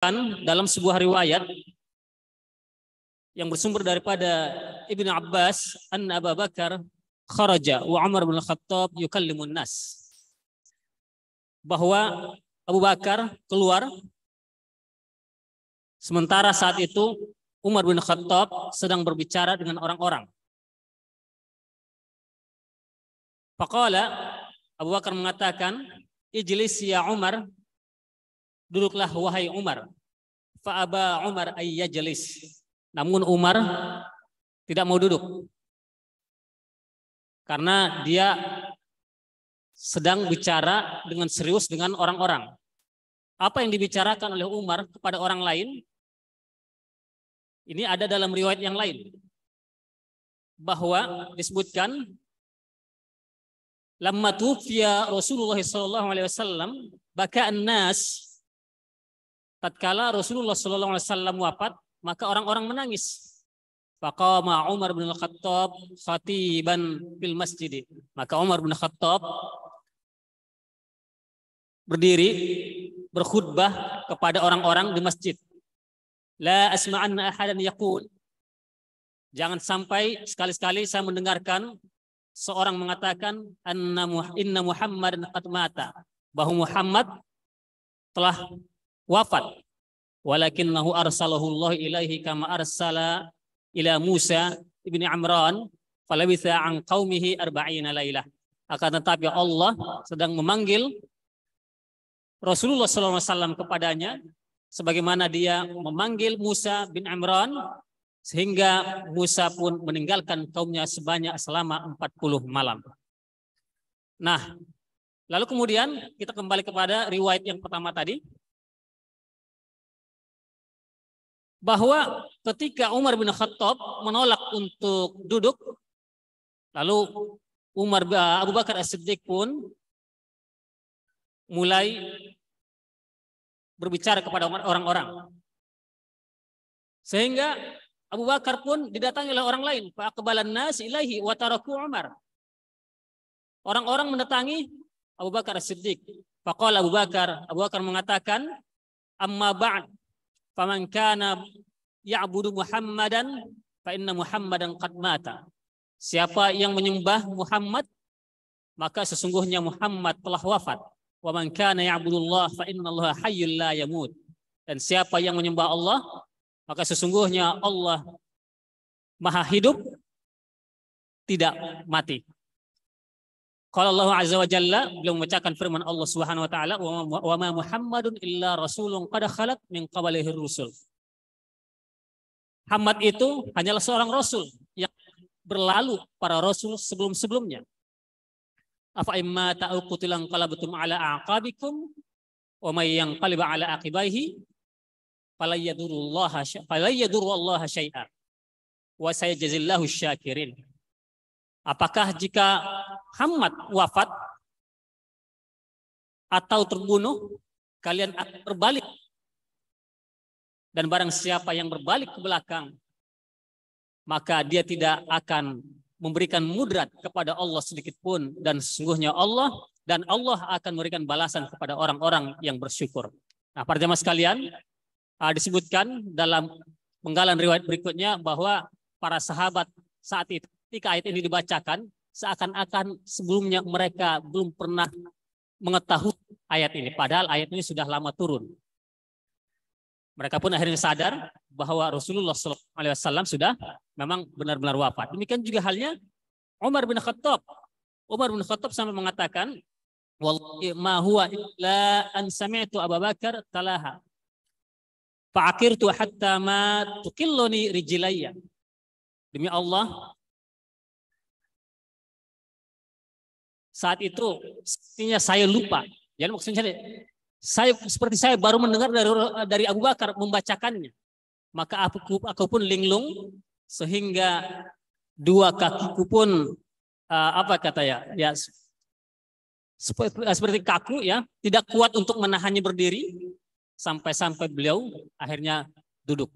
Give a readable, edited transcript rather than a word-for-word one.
dalam sebuah riwayat yang bersumber daripada Ibnu Abbas, anna Abu Bakar kharaja wa Umar bin Khattab yukallimun nas. Bahwa Abu Bakar keluar sementara saat itu Umar bin Khattab sedang berbicara dengan orang-orang. Faqala, Abu Bakar mengatakan, ijlis ya Umar, duduklah wahai Umar. Fa'aba Umar ayyajlis. Namun Umar tidak mau duduk. Karena dia sedang bicara dengan serius dengan orang-orang. Apa yang dibicarakan oleh Umar kepada orang lain, ini ada dalam riwayat yang lain. Bahwa disebutkan, lamma tufiya Rasulullah SAW, baka an-nas, tatkala Rasulullah SAW wafat, maka orang-orang menangis. Faqama Umar bin Khattab khatiban fil masjid. Maka Umar bin Khattab berdiri berkhutbah kepada orang-orang di masjid. La asma'anna ahadan yaqul. Jangan sampai sekali-sekali saya mendengarkan seorang mengatakan inna Muhammadan qad mata. Bahwa Muhammad telah wafat. Walakinnahu arsalahu Allah ilaihi kama arsala ila Musa ibni Amran falabitha an qaumihi arba'ina lailah. Akan tetapi Allah sedang memanggil Rasulullah SAW kepadanya sebagaimana dia memanggil Musa bin Imran, sehingga Musa pun meninggalkan kaumnya selama 40 malam. Nah, lalu kemudian kita kembali kepada riwayat yang pertama tadi, bahwa ketika Umar bin Khattab menolak untuk duduk, lalu Abu Bakar As-Siddiq pun mulai berbicara kepada orang-orang. Sehingga Abu Bakar pun didatangi oleh orang lain. Fa'aqbalan nas ilaihi wa taraku Umar. Orang-orang mendatangi Abu Bakar As-Siddiq. Faqala Abu Bakar mengatakan, amma ba'd, faman kana ya'budu Muhammadan fa inna Muhammadan qad mata. Siapa yang menyembah Muhammad, maka sesungguhnya Muhammad telah wafat. Wa man kana ya'budullah fa innallaha hayyul la yamut. Dan siapa yang menyembah Allah, maka sesungguhnya Allah Maha hidup, tidak mati. Qala Allah azza wa jalla, beliau membacakan firman Allah Subhanahu wa taala, wa ma Muhammadun illa rasulun qad khalat min qablihi rusul. Muhammad itu hanyalah seorang rasul yang berlalu para rasul sebelum-sebelumnya. Afa imma ta'uqutilan qalabtum ala aqabikum wa may yanqalib ala aqibaihi falayyadurrullaha syai'a wa sayajzillahu syakirin. Apakah jika Muhammad wafat atau terbunuh, kalian akan berbalik? Dan barang siapa yang berbalik ke belakang, maka dia tidak akan memberikan mudrat kepada Allah sedikit pun, dan sesungguhnya Allah akan memberikan balasan kepada orang-orang yang bersyukur. Nah, para jemaah sekalian, disebutkan dalam penggalan riwayat berikutnya bahwa para sahabat saat itu ketika ayat ini dibacakan, seakan-akan sebelumnya mereka belum pernah mengetahui ayat ini, padahal ayat ini sudah lama turun. Mereka pun akhirnya sadar bahwa Rasulullah SAW sudah memang benar-benar wafat. Demikian juga halnya Umar bin Khattab. Umar bin Khattab sampai mengatakan, wallahi ma huwa illa an sami'tu Abu Bakar talaha fa'akirtu hatta ma tuqilluni rijlayya. Demi Allah, saat itu sepertinya saya lupa. Jadi maksudnya seperti saya baru mendengar dari Abu Bakar membacakannya. Maka aku pun linglung sehingga dua kakiku pun seperti kaku ya, tidak kuat untuk menahannya berdiri sampai beliau akhirnya duduk.